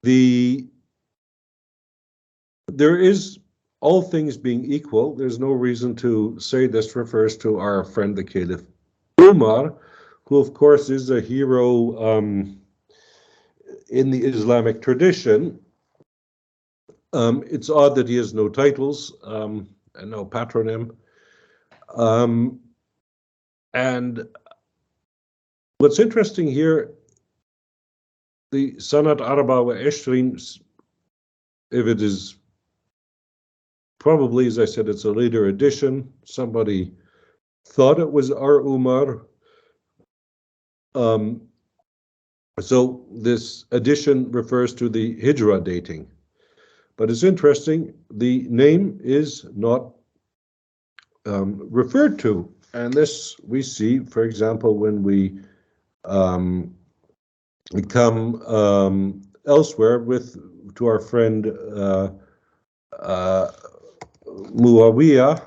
there is, all things being equal, there's no reason to say this refers to our friend the Caliph Umar, who of course is a hero in the Islamic tradition. It's odd that he has no titles and no patronym. And what's interesting here, the Sanat Arba wa Ishrin, if it is probably, as I said, it's a later edition. Somebody thought it was our Umar. So this edition refers to the Hijra dating. But it's interesting, the name is not referred to. And this we see, for example, when we come elsewhere to our friend Muawiya.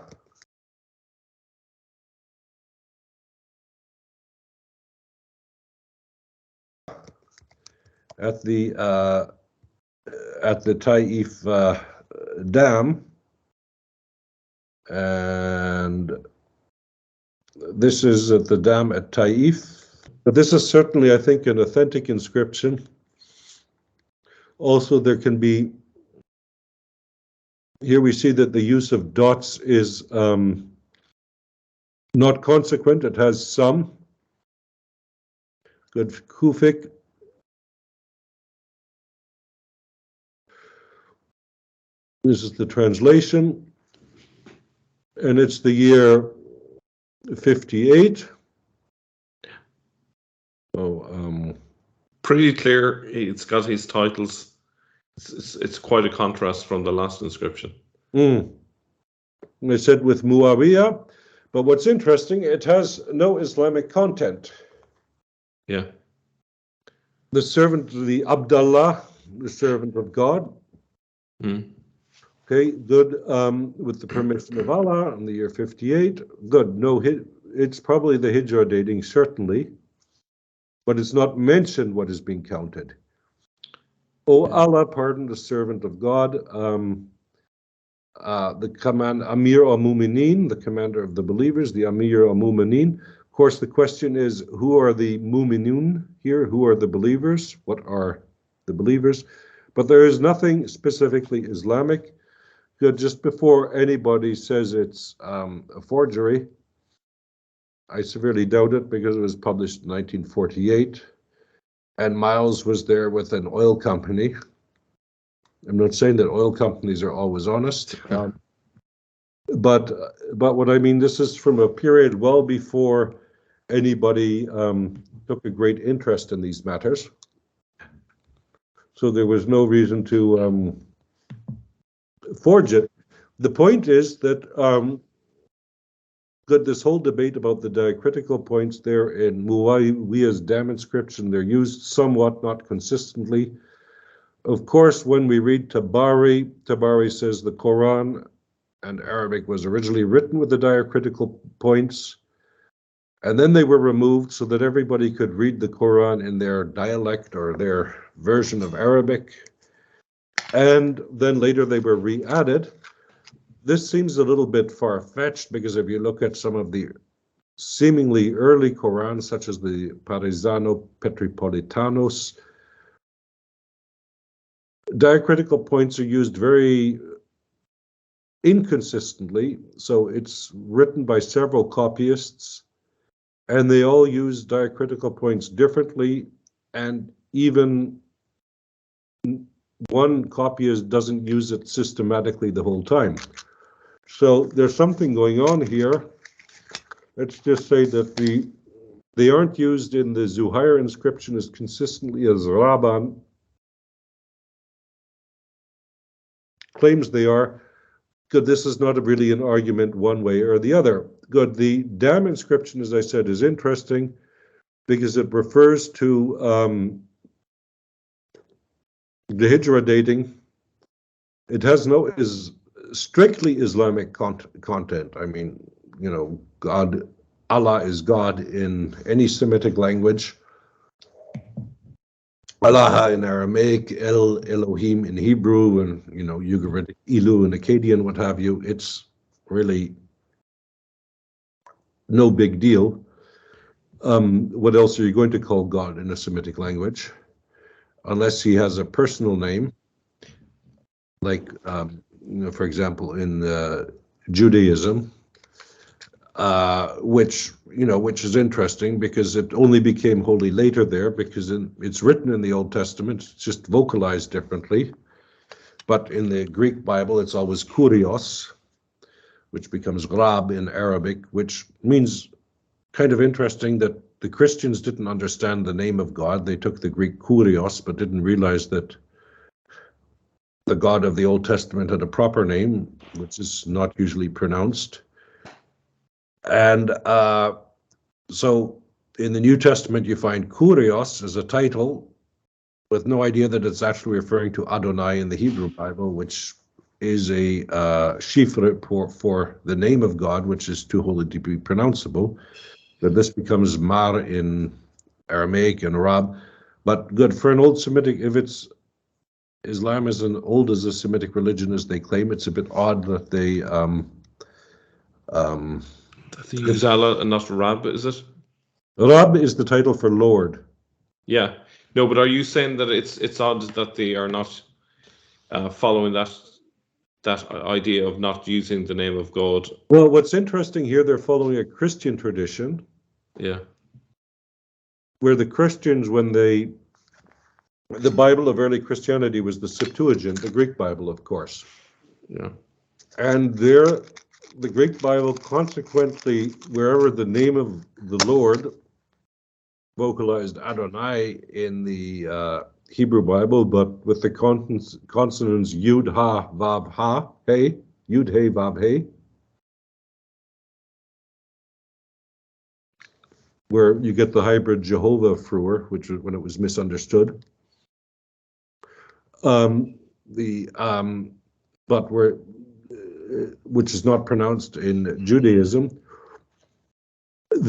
At the Taif dam, and this is at the dam at Taif. But this is certainly, I think, an authentic inscription. Also, there can be, here we see that the use of dots is not consequent, it has some. Good, Kufic. This is the translation, and it's the year 58. So, pretty clear. It's got his titles. It's quite a contrast from the last inscription. I said with Muawiya, but what's interesting, it has no Islamic content. Yeah. The servant of the Abdallah, the servant of God. Okay, good. With the permission of Allah in the year 58. Good. No, it's probably the Hijra dating, certainly. But it's not mentioned what is being counted. Oh, Allah, pardon the servant of God. The Amir al-Mu'mineen, the commander of the believers, the Amir al-Mu'mineen. Of course, the question is, who are the Mu'minun here? Who are the believers? What are the believers? But there is nothing specifically Islamic. Good. Just before anybody says it's a forgery, I severely doubt it because it was published in 1948, and Miles was there with an oil company. I'm not saying that oil companies are always honest, but what I mean, this is from a period well before anybody took a great interest in these matters. So there was no reason to forge it. The point is that this whole debate about the diacritical points there in Muawiya's dam inscription, they're used somewhat, not consistently. Of course, when we read Tabari, Tabari says the Quran and Arabic was originally written with the diacritical points, and then they were removed so that everybody could read the Quran in their dialect or their version of Arabic, and then later they were re-added. This seems a little bit far-fetched because if you look at some of the seemingly early Qurans, such as the Parisano Petripolitanos, diacritical points are used very inconsistently. So it's written by several copyists, and they all use diacritical points differently, and even one copyist doesn't use it systematically the whole time. So there's something going on here. Let's just say that they aren't used in the Zuhair inscription as consistently as Raban claims they are. Good, this is not really an argument one way or the other. Good, the dam inscription, as I said, is interesting because it refers to the Hijra dating. It has no strictly Islamic content. I mean, you know, Allah is God in any Semitic language. Allah in Aramaic, El, Elohim in Hebrew, and Ugaritic Ilu in Akkadian, what have you. It's really no big deal. What else are you going to call God in a Semitic language? Unless he has a personal name, like, for example, in Judaism, which is interesting because it only became holy later there, because it's written in the Old Testament, it's just vocalized differently. But in the Greek Bible, it's always kurios, which becomes grab in Arabic, which means, kind of interesting, that the Christians didn't understand the name of God. They took the Greek kurios, but didn't realize that the God of the Old Testament had a proper name, which is not usually pronounced. And so in the New Testament, you find kurios as a title with no idea that it's actually referring to Adonai in the Hebrew Bible, which is a shifra for the name of God, which is too holy to be pronounceable. That this becomes Mar in Aramaic and Arab. But good, for an old Semitic, if Islam is as old as a Semitic religion as they claim, it's a bit odd that they use Allah and not Rab, is it? Rab is the title for Lord. Yeah. No, but are you saying that it's odd that they are not following that idea of not using the name of God? Well, what's interesting here, they're following a Christian tradition. Yeah. Where the Christians, the Bible of early Christianity was the Septuagint, the Greek Bible, of course. Yeah. And the Greek Bible, consequently, wherever the name of the Lord, vocalized Adonai in the Hebrew Bible, but with the consonants Yud, Ha, Vav, Ha, He, Yud, He, Vav, He, where you get the hybrid Jehovah fruer, which was when it was misunderstood. But which is not pronounced in Judaism. But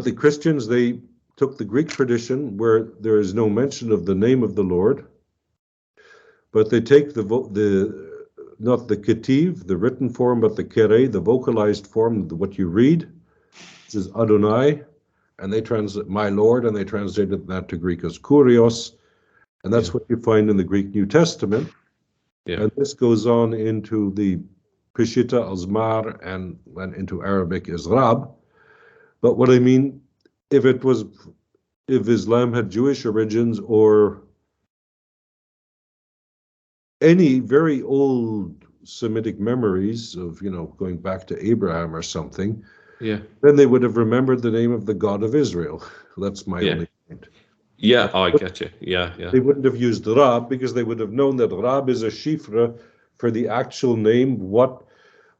the Christians, they took the Greek tradition where there is no mention of the name of the Lord, but they take not the ketiv, the written form, but the Kerr, the vocalized form, what you read, which is Adonai, and they translate my Lord, and they translated that to Greek as kurios, and that's what you find in the Greek New Testament. Yeah. And this goes on into the Peshitta Azmar and into Arabic as Rab. But what I mean, if Islam had Jewish origins or any very old Semitic memories of, going back to Abraham or something, then they would have remembered the name of the God of Israel. That's my only point. Yeah, I get you. Yeah. They wouldn't have used Rab because they would have known that Rab is a shifra for the actual name, what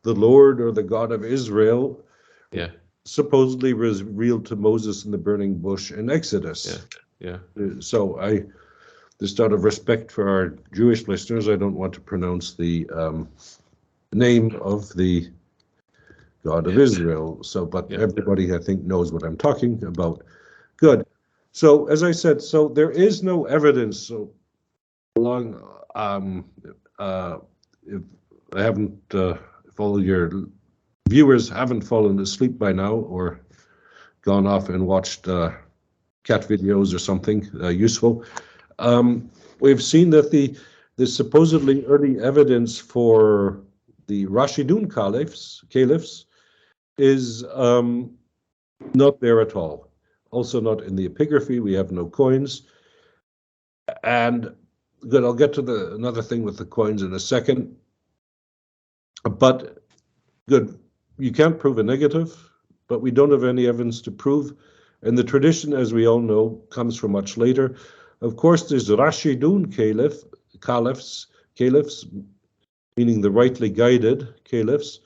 the Lord or the God of Israel supposedly revealed to Moses in the burning bush in Exodus. Yeah. So just out of respect for our Jewish listeners, I don't want to pronounce the name of the God of Israel. So, but everybody, I think, knows what I'm talking about. Good. So, as I said, there is no evidence. So, if I haven't, if all your viewers haven't fallen asleep by now or gone off and watched cat videos or something useful, we've seen that the supposedly early evidence for the Rashidun caliphs is not there at all. Also not in the epigraphy. We have no coins. And good, I'll get to another thing with the coins in a second. But good, you can't prove a negative, but we don't have any evidence to prove. And the tradition, as we all know, comes from much later. Of course, there's Rashidun caliphs, meaning the rightly guided caliphs.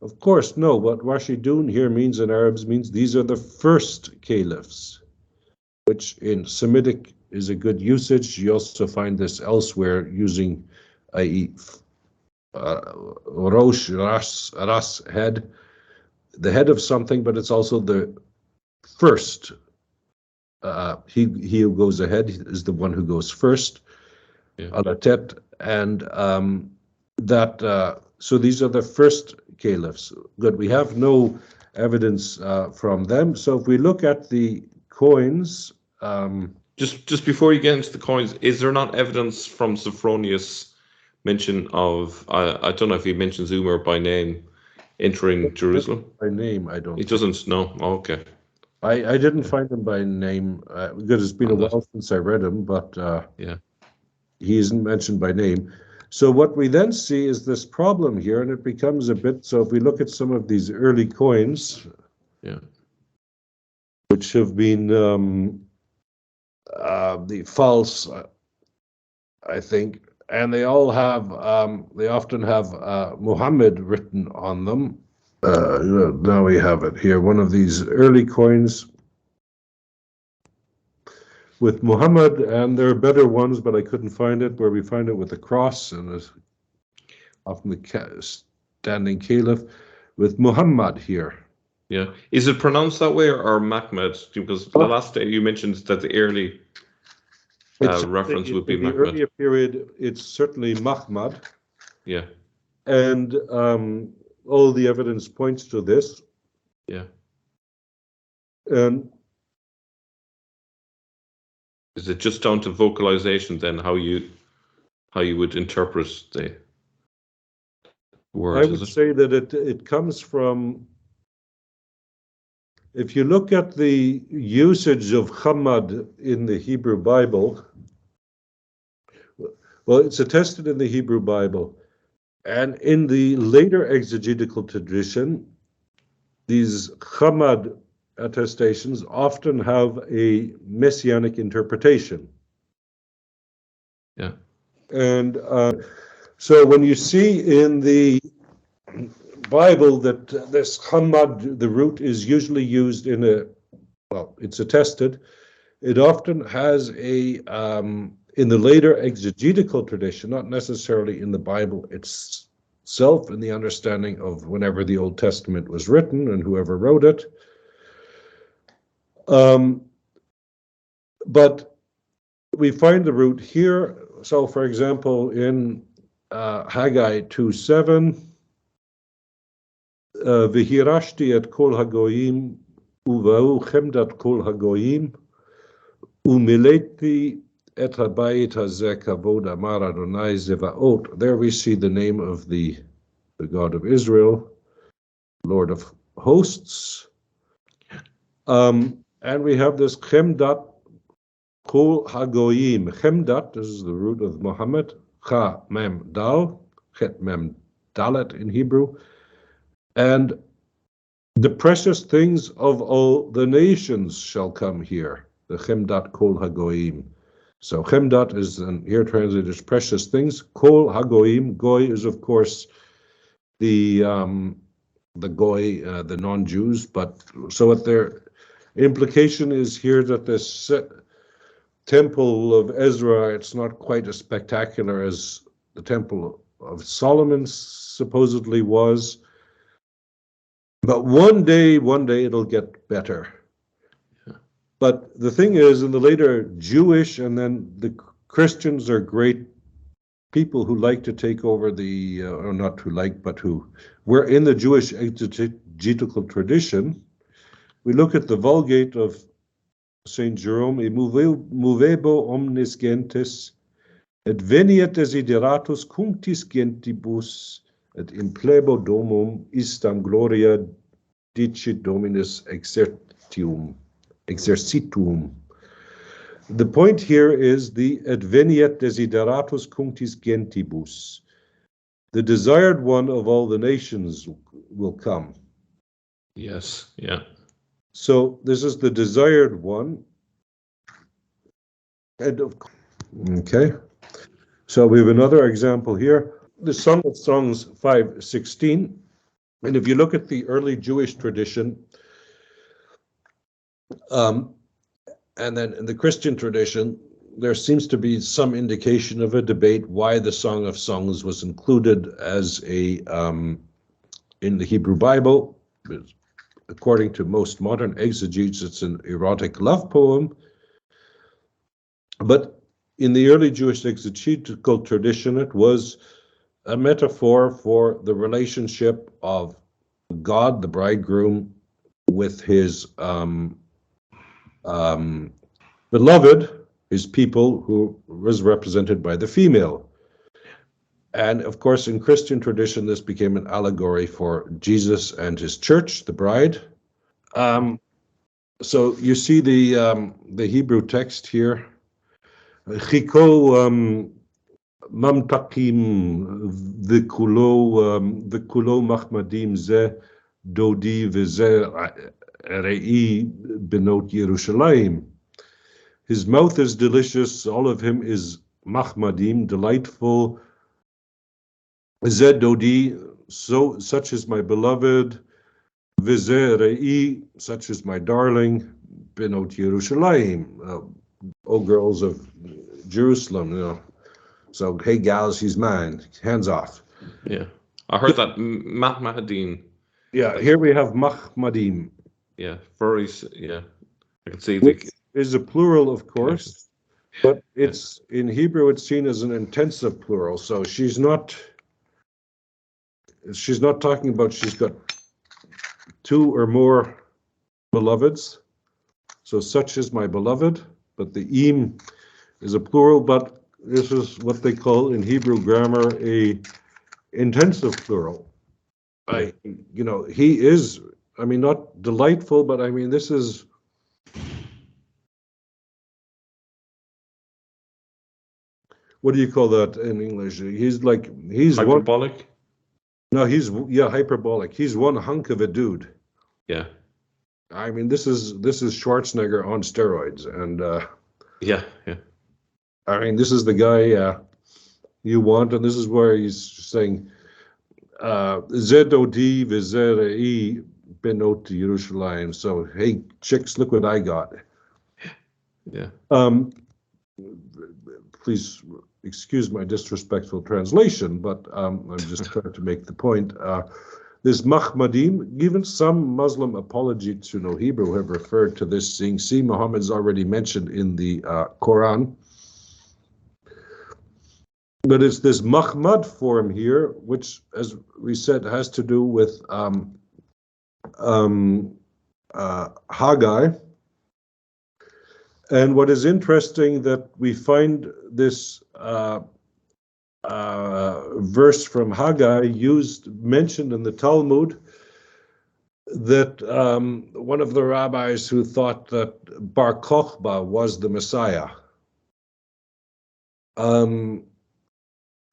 Of course, no, what Rashidun here means in Arabs means these are the first caliphs, which in Semitic is a good usage. You also find this elsewhere using, i.e., Rosh, Ras, head, the head of something, but it's also the first. He who goes ahead is the one who goes first. Yeah. Alatet, and so these are the first caliphs. Good. We have no evidence from them. So if we look at the coins, just before you get into the coins, is there not evidence from Sophronius mention of I don't know if he mentions Umar by name entering Jerusalem? By name, I don't. He doesn't know. Oh, okay. I didn't find him by name because it's been a while since I read him, but yeah, he isn't mentioned by name. So what we then see is this problem here, and it becomes a bit. So if we look at some of these early coins, yeah, which have been the false, I think, and they all have, they often have Muhammad written on them. Now we have it here, one of these early coins with Muhammad, and there are better ones, but I couldn't find it, where we find it with the cross and often the standing caliph with Muhammad here. Yeah. Is it pronounced that way or Mahmad? Because the last day you mentioned that the early reference would be in the Mahmad. earlier period, it's certainly Mahmad. Yeah. And all the evidence points to this. Yeah. And is it just down to vocalization then, how you would interpret the words? I would say that it comes from, if you look at the usage of Hamad in the Hebrew Bible, well, it's attested in the Hebrew Bible. And in the later exegetical tradition, these Hamad attestations often have a Messianic interpretation. Yeah. And so when you see in the Bible that this Hamad, the root, is usually used in it's attested, it often has a, in the later exegetical tradition, not necessarily in the Bible itself, in the understanding of whenever the Old Testament was written and whoever wrote it. But we find the root here. So, for example, in Haggai 2:7, V'hirashti et kol hagoyim uvau chemdat kol hagoyim umileti et habayit hazeh kavod amar Adonai zevaot. There we see the name of the God of Israel, Lord of hosts. And we have this chemdat kol hagoyim. Chemdat, this is the root of Muhammad. Cha mem dal, chet mem dalet in Hebrew. And the precious things of all the nations shall come here. The chemdat kol hagoyim. So chemdat is here translated as precious things. Kol hagoyim. Goy is of course the goy, the non-Jews. But so what their implication is here that this temple of Ezra, it's not quite as spectacular as the temple of Solomon supposedly was. But one day it'll get better. Yeah. But the thing is, in the later Jewish, and then the Christians are great people who like to take over or not who like, but who were in the Jewish exegetical tradition. We look at the Vulgate of St. Jerome, e movebo omnes gentes, et veniet desideratus cunctis gentibus, et implebo domum istam gloria dicit dominus exercitum. The point here is the adveniet desideratus cunctis gentibus. The desired one of all the nations will come. Yes, yeah. So this is the desired one. Okay. So we have another example here. The Song of Songs 5:16, and if you look at the early Jewish tradition, and then in the Christian tradition, there seems to be some indication of a debate why the Song of Songs was included as a in the Hebrew Bible. according to most modern exegetes, it's an erotic love poem. But in the early Jewish exegetical tradition, it was a metaphor for the relationship of God, the bridegroom, with his beloved, his people, who was represented by the female. And of course, in Christian tradition, this became an allegory for Jesus and his church, the bride. So you see the Hebrew text here. Chiko mamtakim v'kulo machmadim ze dodi v'ze rei benot Yerushalayim. His mouth is delicious, all of him is mahmadim, delightful. Zed dodi, so such is my beloved. Vize rei, such is my darling. Benot Yerushalayim, oh girls of Jerusalem, you know. So hey gals, he's mine. Hands off. Yeah, I heard that Mahmadin. Yeah, here we have mahmadim. Yeah, furries. Yeah, I can see Which the is a plural, of course, but it's in Hebrew. It's seen as an intensive plural. So she's not talking about she's got two or more beloveds. So such is my beloved, but the im is a plural. But this is what they call in Hebrew grammar a intensive plural. He is. I mean, not delightful, but I mean this is. What do you call that in English? He's hyperbolic. Hyperbolic. He's one hunk of a dude. Yeah. I mean, this is Schwarzenegger on steroids, and yeah. I mean, this is the guy you want, and this is where he's saying, "Zod v'zerei benot Yerushalayim." So, hey, chicks, look what I got. Yeah. Please excuse my disrespectful translation, but I'm just trying to make the point. This Mahmadim, even some Muslim apologists who know Hebrew have referred to this, saying, see, Muhammad's already mentioned in the Quran. But it's this Mahmad form here, which, as we said, has to do with Haggai. And what is interesting that we find this verse from Haggai mentioned in the Talmud, that one of the rabbis who thought that Bar Kokhba was the Messiah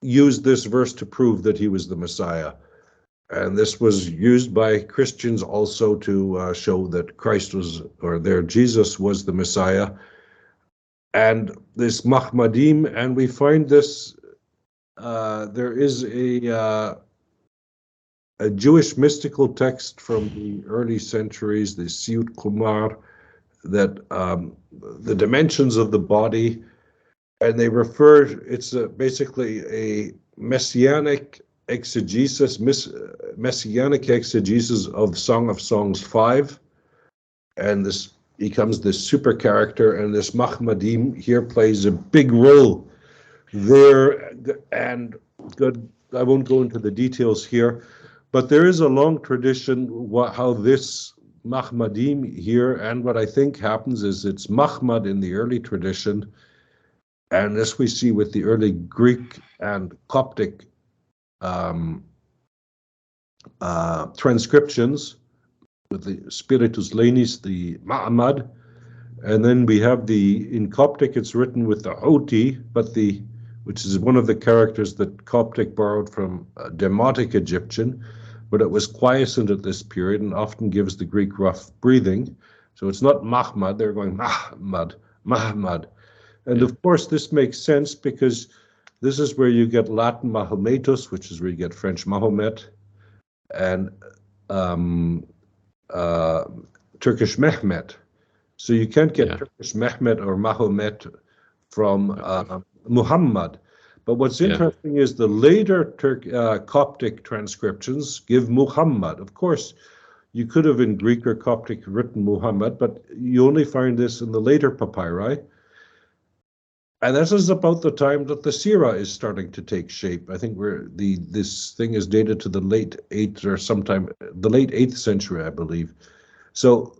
used this verse to prove that he was the Messiah. And this was used by Christians also to show that Christ was, or their Jesus was the Messiah. And this Mahmadim, and we find this, there is a Jewish mystical text from the early centuries, the Siyut Kumar, that the dimensions of the body, and they refer, it's basically a Messianic exegesis, Messianic exegesis of Song of Songs 5, and this becomes this super character, and this Mahmadim here plays a big role there. And good, I won't go into the details here, but there is a long tradition how this Mahmadim here, and what I think happens is it's Mahmad in the early tradition, and this we see with the early Greek and Coptic transcriptions, with the Spiritus Lenis, the Mahmad, and then we have in Coptic it's written with the Hoti, which is one of the characters that Coptic borrowed from Demotic Egyptian, but it was quiescent at this period and often gives the Greek rough breathing. So it's not Mahmad, they're going Mahmad. And of course this makes sense because this is where you get Latin Machometus, which is where you get French Mahomet, and Turkish Mehmet. So you can't get Turkish Mehmet or Mahomet from Muhammad. But what's interesting is the later Coptic transcriptions give Muhammad. Of course, You could have in Greek or Coptic written Muhammad, but you only find this in the later papyri. And this is about the time that the Sirah is starting to take shape. I think this thing is dated to the late 8th or sometime the late 8th century, I believe. So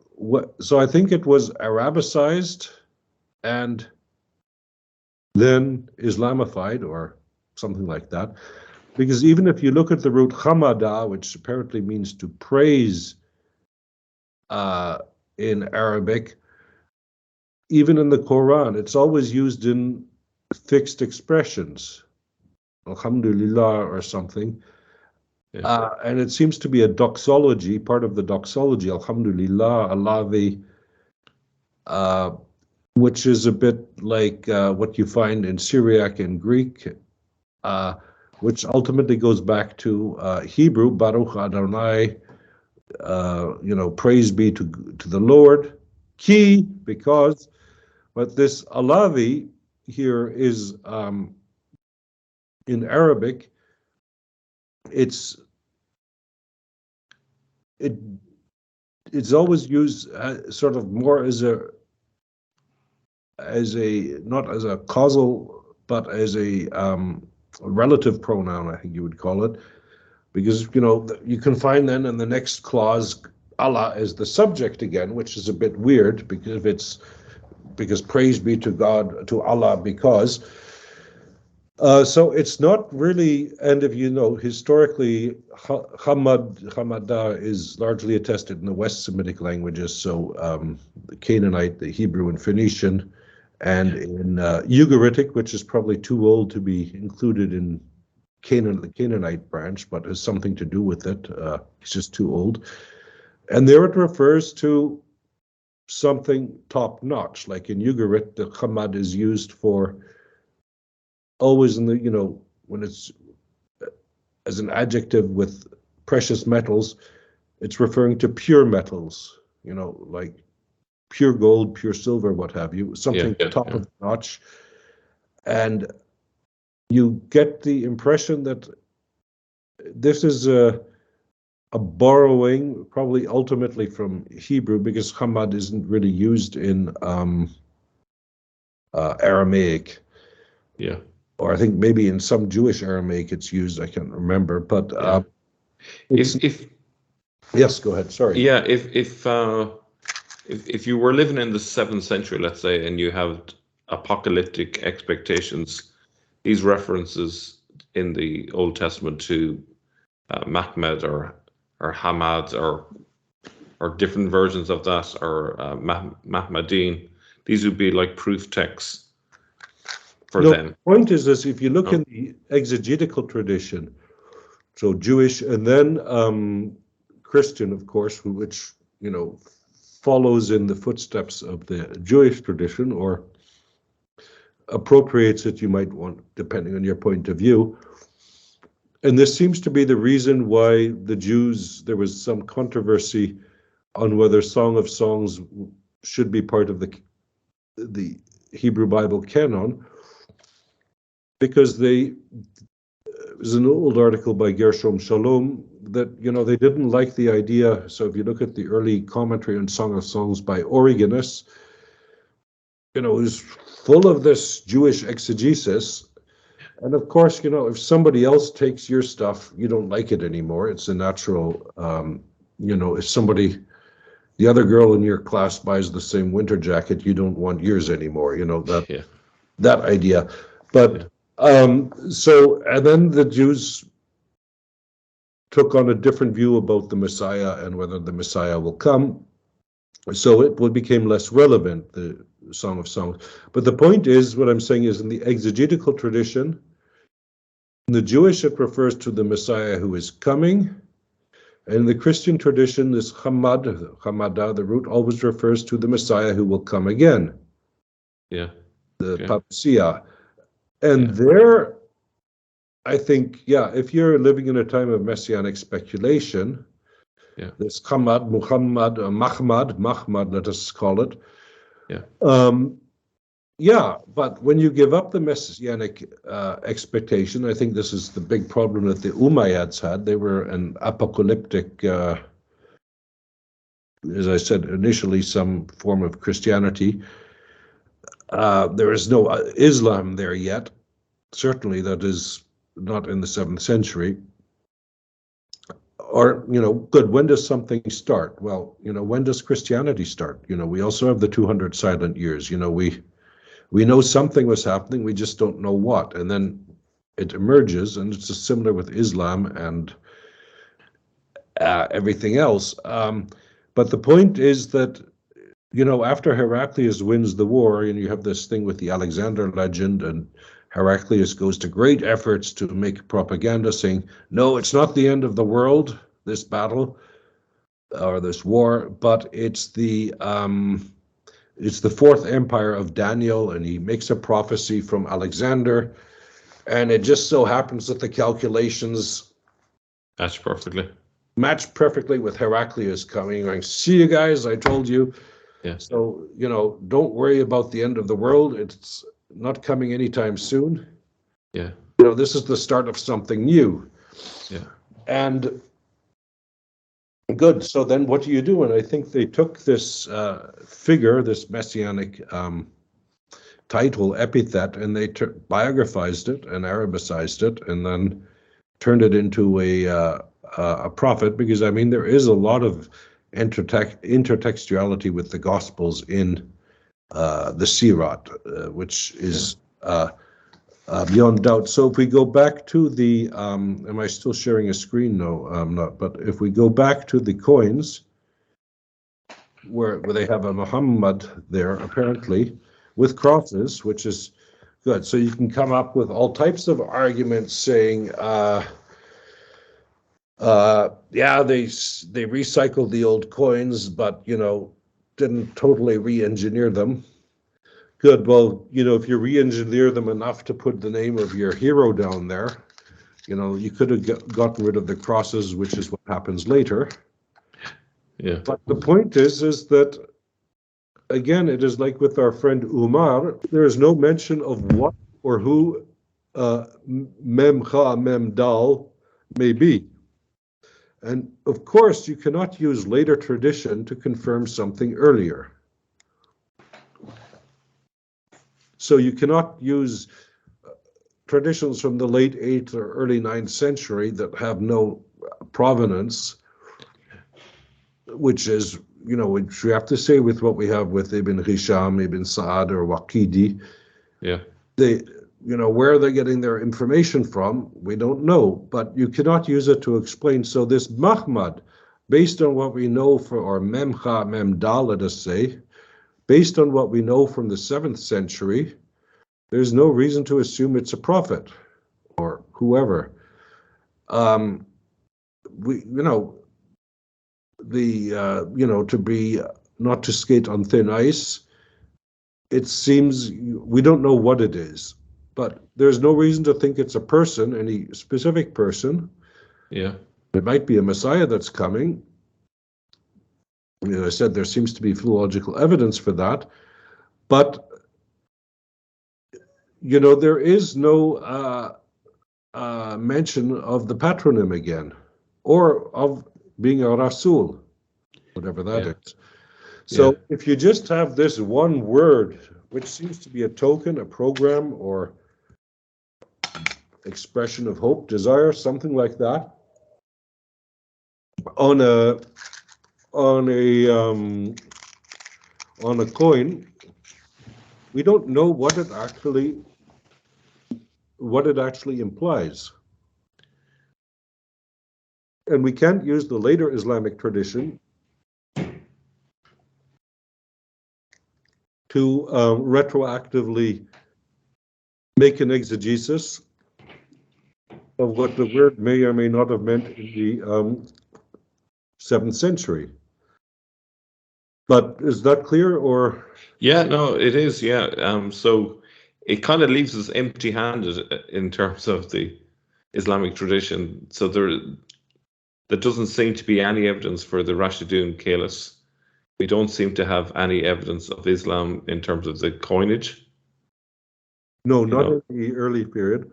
I think it was Arabicized and then Islamified or something like that. Because even if you look at the root hamada, which apparently means to praise in Arabic, even in the Quran, it's always used in fixed expressions, alhamdulillah or something. Yeah. And it seems to be a doxology, part of the doxology, alhamdulillah, alavi, which is a bit like what you find in Syriac and Greek, which ultimately goes back to Hebrew, Baruch Adonai, praise be to the Lord, ki, because, but this alavi here is in Arabic, it's always used sort of more as a not as a causal but as a relative pronoun, I think you would call it, because you can find then in the next clause Allah as the subject again, which is a bit weird because praise be to God, to Allah, because so it's not really, and if historically, Hamada is largely attested in the West Semitic languages, so the Canaanite, the Hebrew, and Phoenician, and in Ugaritic, which is probably too old to be included in the Canaanite branch, but has something to do with it. It's just too old. And there it refers to something top-notch, like in Ugarit, the Hamad is used for always in the, when it's as an adjective with precious metals, it's referring to pure metals, like pure gold, pure silver, what have you, something top of the notch. And you get the impression that this is a borrowing, probably ultimately from Hebrew, because Hamad isn't really used in Aramaic. Yeah. Or I think maybe in some Jewish Aramaic it's used, I can't remember, but yes, go ahead, sorry. Yeah, if you were living in the 7th century, let's say, and you have apocalyptic expectations, these references in the Old Testament to Mahmad or Hamad or different versions of that, or Mahmadin, these would be like proof texts for them. The point is this: if you look in the exegetical tradition, so Jewish and then Christian, of course, which follows in the footsteps of the Jewish tradition or appropriates it, you might want, depending on your point of view. And this seems to be the reason why the Jews, there was some controversy on whether Song of Songs should be part of the Hebrew Bible canon, because it was an old article by Gershom Shalom that, they didn't like the idea. So if you look at the early commentary on Song of Songs by Origenus, it was full of this Jewish exegesis. And of course, if somebody else takes your stuff, you don't like it anymore. It's a natural, if the other girl in your class buys the same winter jacket, you don't want yours anymore, that idea. But so, and then the Jews took on a different view about the Messiah and whether the Messiah will come. So it became less relevant, the Song of Songs. But the point is, what I'm saying is, in the exegetical tradition, in the Jewish, it refers to the Messiah who is coming. And in the Christian tradition, this Hamada, the root, always refers to the Messiah who will come again. Yeah. The parousia. And there, I think, if you're living in a time of messianic speculation, this Hamad, Muhammad, Mahmad, let us call it. But when you give up the messianic expectation, I think this is the big problem that the Umayyads had. They were an apocalyptic as I said, initially some form of Christianity. There is no Islam there yet. Certainly that is not in the 7th century. Or, good, when does something start? Well, when does Christianity start? We also have the 200 silent years. We know something was happening, we just don't know what. And then it emerges, and it's similar with Islam and everything else. But the point is that, after Heraclius wins the war, and you have this thing with the Alexander legend, and Heraclius goes to great efforts to make propaganda saying, no, it's not the end of the world, this battle or this war, but it's the 4th empire of Daniel, and he makes a prophecy from Alexander, and it just so happens that the calculations match perfectly with Heraclius coming, going, see you guys, I told you. Yeah. So, don't worry about the end of the world. It's not coming anytime soon. Yeah. This is the start of something new. Yeah. And good. So then what do you do? And I think they took this figure, this messianic title, epithet, and they biographized it and Arabicized it, and then turned it into a prophet, because, there is a lot of intertextuality with the Gospels in the Sirat, which is beyond doubt. So if we go back to the, am I still sharing a screen? No, I'm not. But if we go back to the coins, where they have a Muhammad there, apparently, with crosses, which is good. So you can come up with all types of arguments saying, yeah, they recycled the old coins, but, didn't totally re-engineer them. Good. Well, if you re-engineer them enough to put the name of your hero down there, you could have gotten rid of the crosses, which is what happens later. Yeah. But the point is that, again, it is like with our friend Umar, there is no mention of what or who Mem Kha Mem Dal may be. And of course, you cannot use later tradition to confirm something earlier. So you cannot use traditions from the late 8th or early 9th century that have no provenance, which is, which we have to say with what we have with Ibn Hisham, Ibn Sa'ad, or Waqidi. Yeah. They, where they're getting their information from, we don't know, but you cannot use it to explain. So this Mahmad, based on what we know or Memcha, Memdal, let us say, based on what we know from the 7th century, there's no reason to assume it's a prophet or whoever. To be, not to skate on thin ice, it seems we don't know what it is, but there's no reason to think it's a person, any specific person. Yeah. It might be a Messiah that's coming. As I said, there seems to be philological evidence for that, but there is no mention of the patronym again, or of being a Rasul, whatever that is. So if you just have this one word, which seems to be a token, a program, or expression of hope, desire, something like that, on a coin, we don't know what it actually implies. And we can't use the later Islamic tradition to retroactively make an exegesis of what the word may or may not have meant in the 7th century. But is that clear, or? Yeah, no, it is. Yeah. So it kind of leaves us empty-handed in terms of the Islamic tradition. So there doesn't seem to be any evidence for the Rashidun Caliphs. We don't seem to have any evidence of Islam in terms of the coinage. No, not in the early period.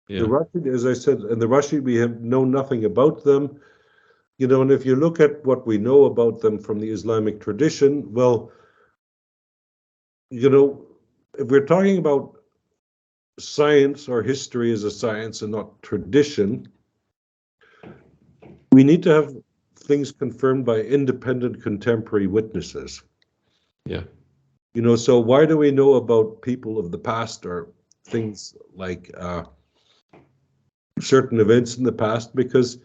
Yeah. The Rashid, as I said, and the Rashid, we have known nothing about them. and if you look at what we know about them from the Islamic tradition, well, if we're talking about science or history as a science and not tradition, we need to have things confirmed by independent contemporary witnesses. Yeah. So why do we know about people of the past or things like certain events in the past? Because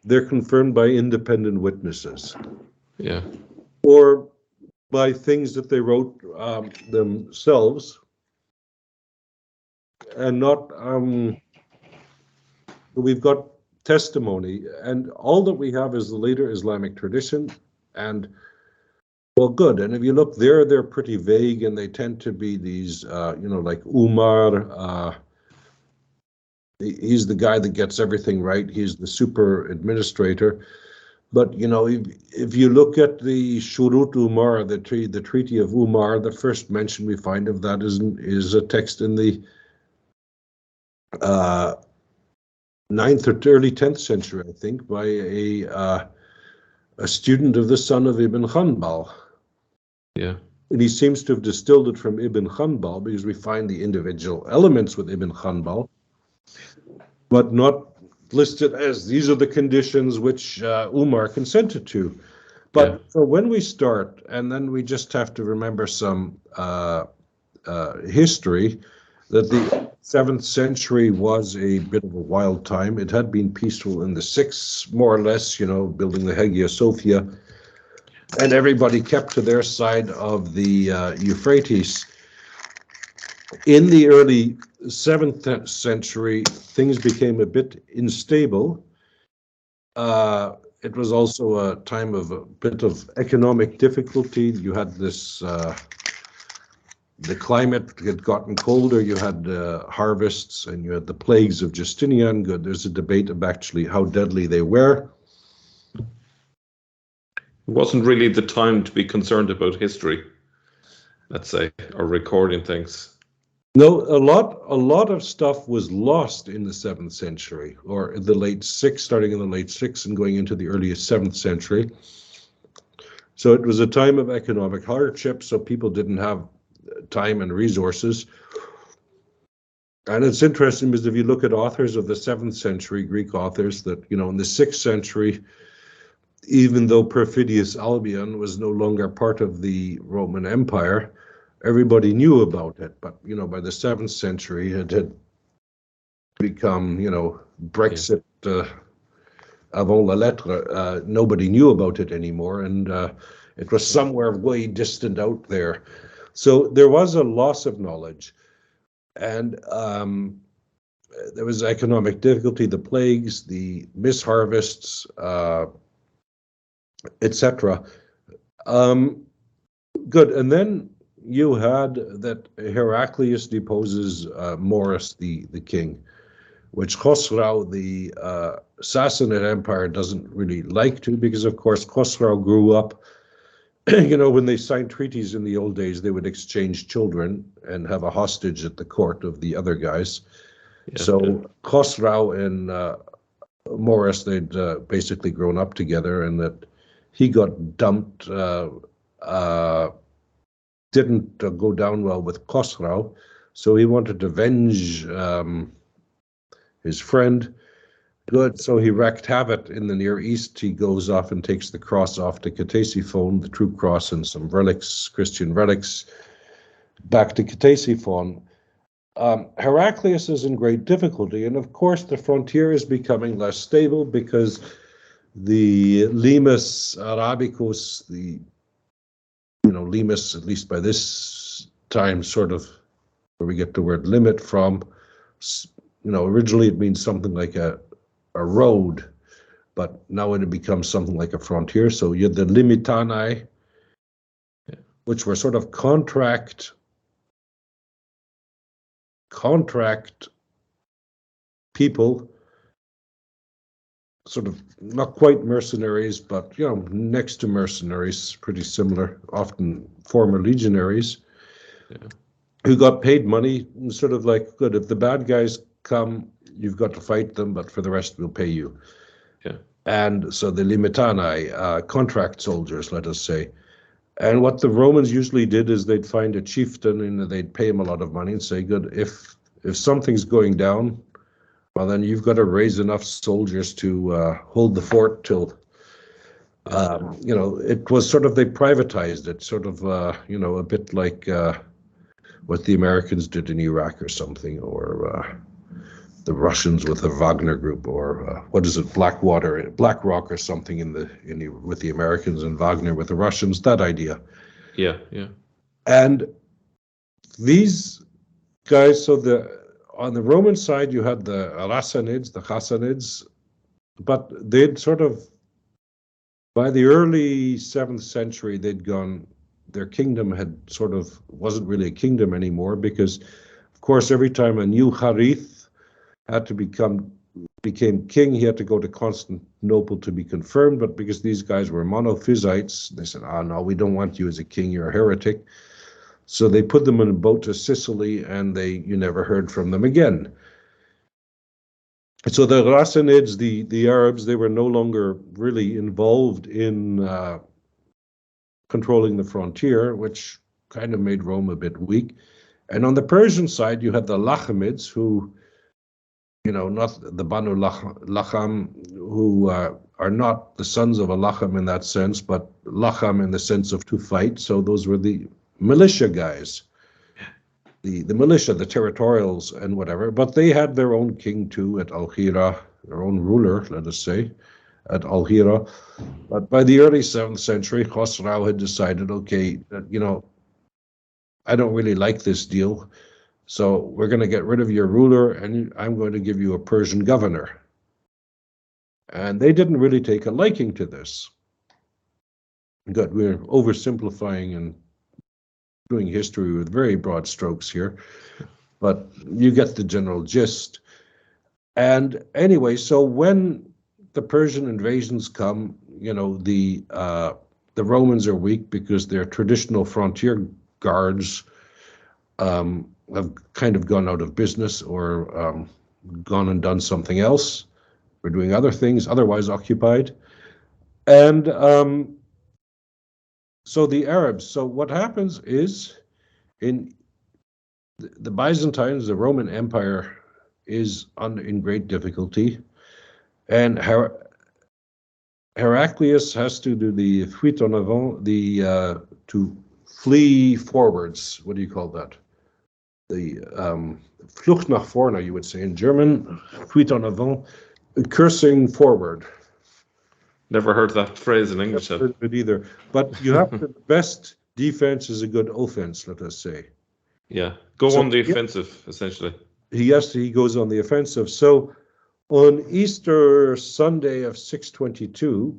they're confirmed by independent witnesses. Yeah. Or by things that they wrote themselves, and not, we've got testimony, and all that we have is the later Islamic tradition, and well, good. And if you look there, they're pretty vague, and they tend to be these, like Umar. He's the guy that gets everything right. He's the super administrator. But if you look at the Shurut Umar, the Treaty of Umar, the first mention we find of that is a text in the 9th or early 10th century, I think, by a student of the son of Ibn Hanbal. Yeah. And he seems to have distilled it from Ibn Hanbal, because we find the individual elements with Ibn Hanbal, but not listed as these are the conditions which Umar consented to. But for when we start, and then we just have to remember some history, that the 7th century was a bit of a wild time. It had been peaceful in the 6th, more or less, building the Hagia Sophia, and everybody kept to their side of the Euphrates. In the early 7th century, things became a bit unstable. It was also a time of a bit of economic difficulty. You had this, the climate had gotten colder, you had harvests, and you had the plagues of Justinian. There's a debate of actually how deadly they were. It wasn't really the time to be concerned about history, let's say, or recording things. No, a lot of stuff was lost in the 7th century, or in the late 6th, starting in the late 6th and going into the earliest 7th century. So it was a time of economic hardship, so people didn't have time and resources. And it's interesting because if you look at authors of the 7th century, Greek authors, that, in the 6th century, even though Perfidious Albion was no longer part of the Roman Empire, everybody knew about it. But, by the 7th century, it had become, Brexit avant la lettre. Nobody knew about it anymore, and it was somewhere way distant out there. So there was a loss of knowledge, and there was economic difficulty, the plagues, the misharvests, etc. Good, and then you had that Heraclius deposes Morris, the king, which Khosrau, the Sassanid Empire, doesn't really like to, because of course Khosrau grew up, when they signed treaties in the old days, they would exchange children and have a hostage at the court of the other guys. Yeah. So Khosrau and Morris, they'd basically grown up together, and that he got dumped, didn't go down well with Khosrau, so he wanted to avenge his friend. Good, so he wreaked havoc in the Near East. He goes off and takes the cross off to Ctesiphon, the true cross, and some relics, Christian relics, back to Ctesiphon. Heraclius is in great difficulty, and of course the frontier is becoming less stable because the Limes Arabicus, the Limes, at least by this time, sort of where we get the word limit from, originally it means something like a road, but now it becomes something like a frontier. So you had the limitanae, which were sort of contract people, sort of not quite mercenaries, but next to mercenaries, pretty similar, often former legionaries, who got paid money, and sort of like, good, if the bad guys come, you've got to fight them, but for the rest we'll pay you. and so the limitanae, contract soldiers, let us say. And what the Romans usually did is they'd find a chieftain and they'd pay him a lot of money and say, good, if something's going down, well, then you've got to raise enough soldiers to hold the fort till, it was sort of, they privatized it, sort of, a bit like what the Americans did in Iraq or something, or the Russians with the Wagner group, or what is it, BlackRock or something with the Americans, and Wagner with the Russians, that idea. Yeah. And these guys, so on the Roman side, you had the Hassanids, but they'd sort of, by the early 7th century, their kingdom had sort of, wasn't really a kingdom anymore, because, of course, every time a new Harith had to became king, he had to go to Constantinople to be confirmed, but because these guys were monophysites, they said, no, we don't want you as a king, you're a heretic. So they put them in a boat to Sicily, and you never heard from them again. So the Rassanids, the Arabs, they were no longer really involved in controlling the frontier, which kind of made Rome a bit weak. And on the Persian side, you had the Lachamids, who, not the Banu Lacham, who are not the sons of a Lacham in that sense, but Lacham in the sense of to fight. So those were the militia guys, the militia, the territorials and whatever. But they had their own king too at Al-Hira, their own ruler, let us say, at Al-Hira. But by the early 7th century, Khosrau had decided, okay, I don't really like this deal. So we're going to get rid of your ruler, and I'm going to give you a Persian governor. And they didn't really take a liking to this. Good, we're oversimplifying and doing history with very broad strokes here, but you get the general gist. And anyway, so when the Persian invasions come, the Romans are weak because their traditional frontier guards have kind of gone out of business, or gone and done something else. We're doing other things, otherwise occupied. And so the Arabs, so what happens is, in the Byzantines, the Roman Empire is in great difficulty, and Heraclius has to do the fuite en avant, to flee forwards. What do you call that? The Flucht nach vorne, you would say in German, fuite en avant, cursing forward. Never heard that phrase in English. Never heard it either. But you have to, the best defense is a good offense, let us say. Yeah, on the offensive, essentially. He goes on the offensive. So on Easter Sunday of 622,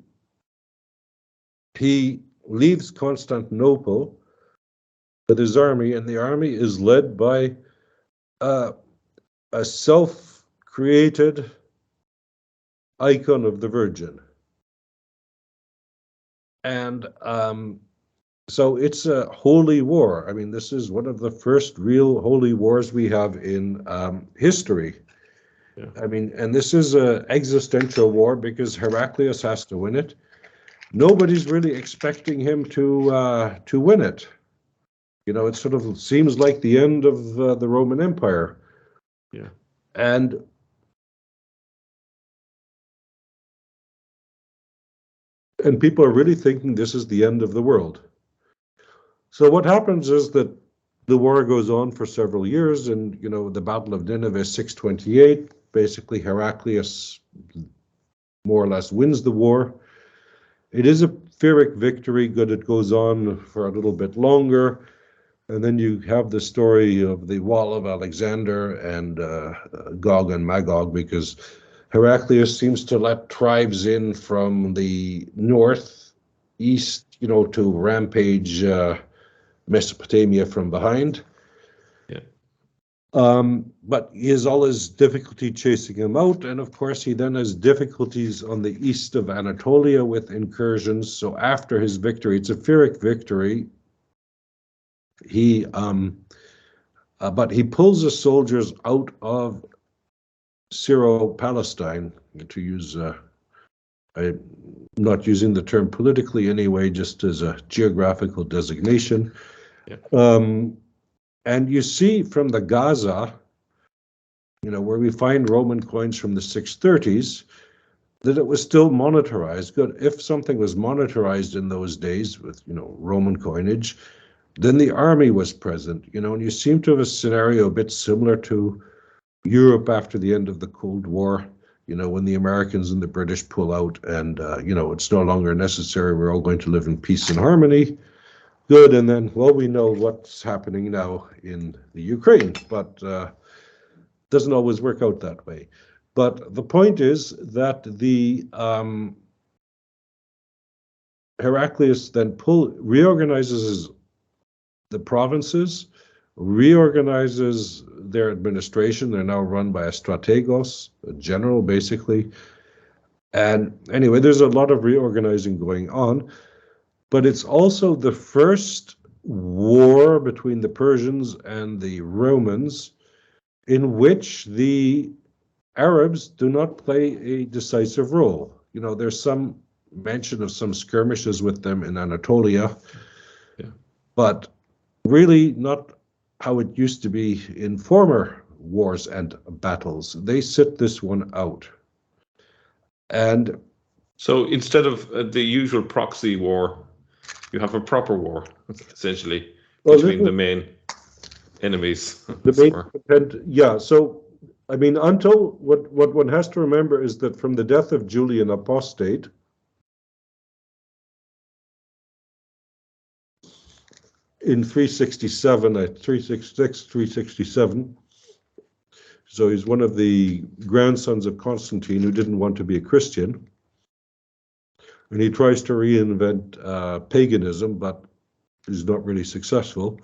he leaves Constantinople with his army, and the army is led by a self-created icon of the Virgin. And so it's a holy war. I mean, this is one of the first real holy wars we have in history. Yeah. I mean, and this is an existential war because Heraclius has to win it. Nobody's really expecting him to win it. It sort of seems like the end of the Roman Empire. Yeah. And people are really thinking this is the end of the world. So what happens is that the war goes on for several years, and the Battle of Nineveh, 628, basically Heraclius more or less wins the war. It is a Pyrrhic victory. Good, it goes on for a little bit longer, and then you have the story of the Wall of Alexander and Gog and Magog, because Heraclius seems to let tribes in from the north, east, to rampage Mesopotamia from behind. Yeah. But he has all his difficulty chasing him out, and of course he then has difficulties on the east of Anatolia with incursions. So after his victory, it's a Pyrrhic victory. But he pulls the soldiers out of Syro-Palestine, to use I'm not using the term politically anyway, just as a geographical designation. Yeah. And you see from the Gaza, where we find Roman coins from the 630s, that it was still monetarized. Good. If something was monetarized in those days with, Roman coinage, then the army was present, and you seem to have a scenario a bit similar to Europe after the end of the Cold War, when the Americans and the British pull out and, it's no longer necessary. We're all going to live in peace and harmony. Good. And then, well, we know what's happening now in the Ukraine, but doesn't always work out that way. But the point is that the Heraclius then reorganizes the provinces, reorganizes their administration. They're now run by a strategos, a general, basically. And anyway, there's a lot of reorganizing going on, but it's also the first war between the Persians and the Romans in which the Arabs do not play a decisive role. There's some mention of some skirmishes with them in Anatolia, but really not how it used to be in former wars and battles. They sit this one out. And so instead of the usual proxy war, you have a proper war, essentially, between the main enemies. Yeah, so until what one has to remember is that from the death of Julian Apostate, in 367, 366, 367, so he's one of the grandsons of Constantine who didn't want to be a Christian, and he tries to reinvent paganism, but is not really successful.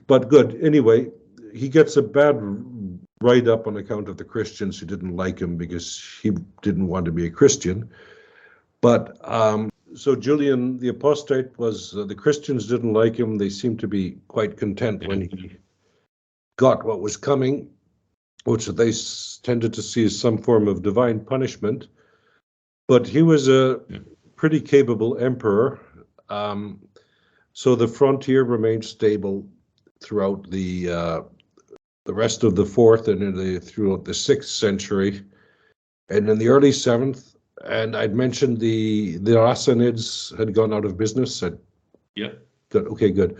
But good, anyway, he gets a bad write-up on account of the Christians who didn't like him because he didn't want to be a Christian. But so Julian the Apostate was, the Christians didn't like him. They seemed to be quite content when he got what was coming, which they tended to see as some form of divine punishment. But he was a pretty capable emperor. So the frontier remained stable throughout the rest of the 4th and throughout the 6th century. And in the early 7th, and I'd mentioned the Rassanids had gone out of business. Yeah. Good. Okay, good.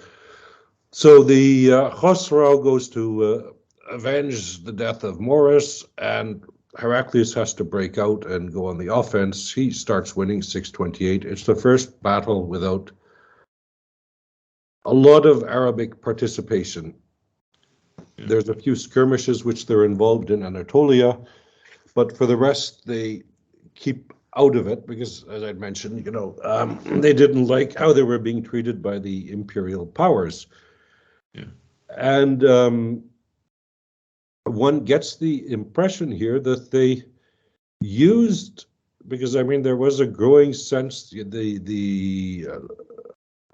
So the Khosrau goes to avenge the death of Morris, and Heraclius has to break out and go on the offense. He starts winning 628. It's the first battle without a lot of Arabic participation. Yeah. There's a few skirmishes which they're involved in Anatolia, but for the rest, they keep out of it because, as I'd mentioned, they didn't like how they were being treated by the imperial powers. Yeah. And one gets the impression here that they used, because there was a growing sense, the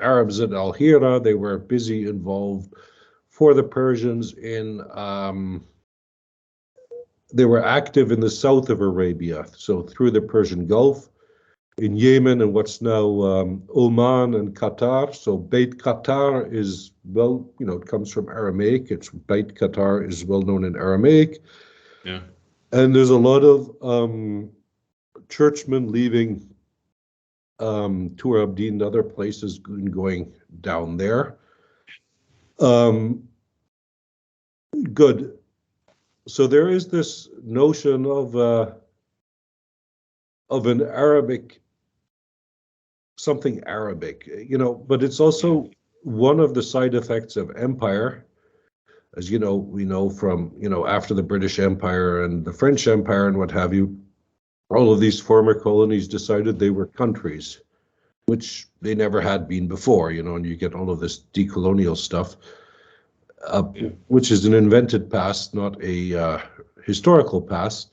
Arabs at Al-Hira, they were busy involved for the Persians in, they were active in the south of Arabia, so through the Persian Gulf, in Yemen and what's now Oman and Qatar. So Beit Qatar is, well, it comes from Aramaic. It's Beit Qatar is well known in Aramaic. Yeah. And there's a lot of churchmen leaving Tur Abdin and other places and going down there. Good. So there is this notion of an Arabic, something Arabic, but it's also one of the side effects of empire. As we know from, after the British Empire and the French Empire and what have you, all of these former colonies decided they were countries, which they never had been before, and you get all of this decolonial stuff, which is an invented past, not a historical past.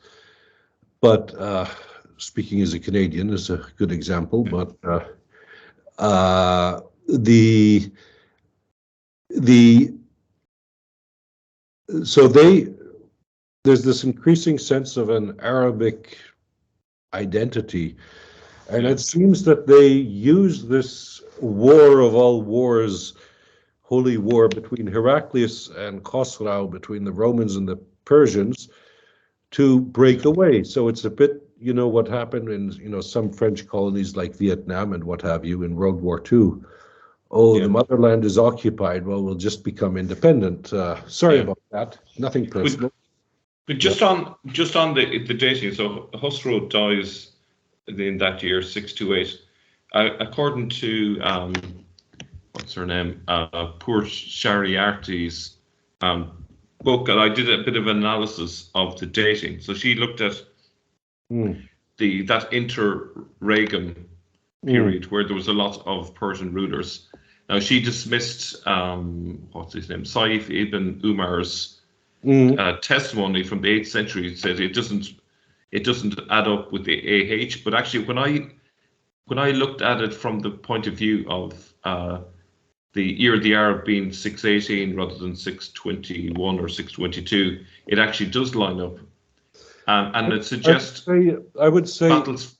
But speaking as a Canadian is a good example, but so there's this increasing sense of an Arabic identity. And it seems that they use this war of all wars, holy war between Heraclius and Khosrau, between the Romans and the Persians, to break away. So it's a bit, what happened in, some French colonies like Vietnam and what have you in World War II. Oh, the motherland is occupied. Well, we'll just become independent. Sorry about that. Nothing personal. But just on the dating, so Khosrow dies in that year, 628. According to what's her name, poor Shariarti's book, and I did a bit of analysis of the dating. So she looked at that interregnum period where there was a lot of Persian rulers. Now she dismissed what's his name, Saif ibn Umar's testimony from the 8th century. It said it doesn't add up with the AH. But actually, when I looked at it from the point of view of the year of the Arab being 618 rather than 621 or 622, it actually does line up, and it suggests. I would say battles.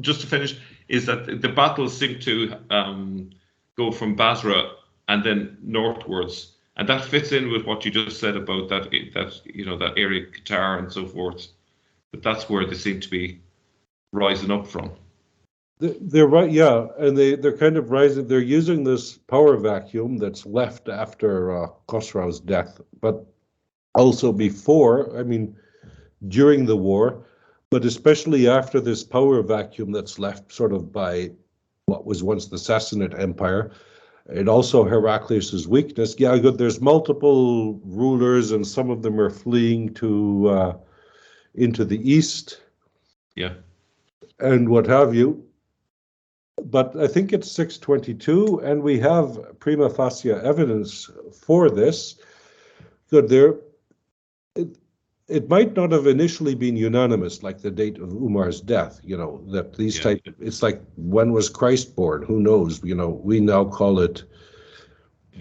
Just to finish, is that the battles seem to go from Basra and then northwards, and that fits in with what you just said about that area, Qatar and so forth. But that's where they seem to be rising up from. They're right, yeah, and they're kind of rising. They're using this power vacuum that's left after Khosrau's death, but also before. I mean, during the war, but especially after this power vacuum that's left, sort of by what was once the Sassanid Empire, and also Heraclius's weakness. Yeah, good. There's multiple rulers, and some of them are fleeing to into the east. Yeah, and what have you. But I think it's 622, and we have prima facie evidence for this. Good, it might not have initially been unanimous, like the date of Umar's death. That these type. It's like, when was Christ born? Who knows? We now call it,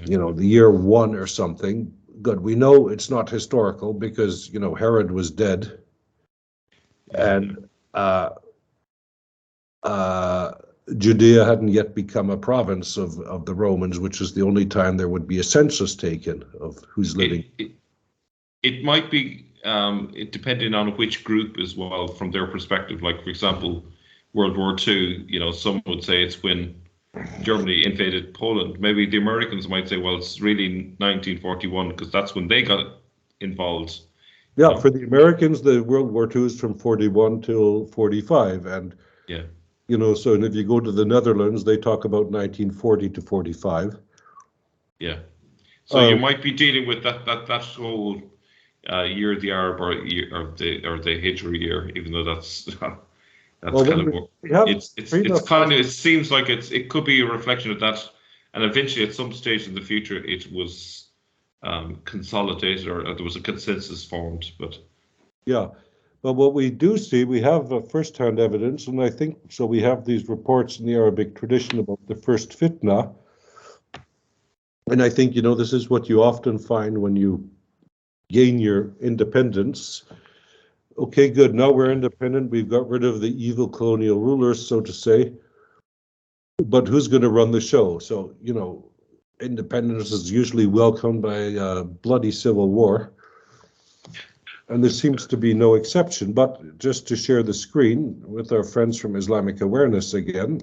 the year 1 or something. Good, we know it's not historical because Herod was dead, and Judea hadn't yet become a province of the Romans, which is the only time there would be a census taken of who's living. It might be depending on which group as well, from their perspective. Like, for example, World War II, some would say it's when Germany invaded Poland. Maybe the Americans might say, well, it's really 1941 because that's when they got involved. Yeah, for the Americans, the World War II is from 41 till 45, and so, and if you go to the Netherlands, they talk about 1940 to 45. Yeah. So you might be dealing with that whole year of the Arab or the Hijri year, even though that's it seems like it could be a reflection of that, and eventually at some stage in the future it was consolidated, or there was a consensus formed. But but what we do see, we have first-hand evidence, and I think so. We have these reports in the Arabic tradition about the first fitna, and I think this is what you often find when you gain your independence. Okay, good. Now we're independent. We've got rid of the evil colonial rulers, so to say. But who's going to run the show? So independence is usually welcomed by a bloody civil war. And there seems to be no exception. But just to share the screen with our friends from Islamic Awareness again,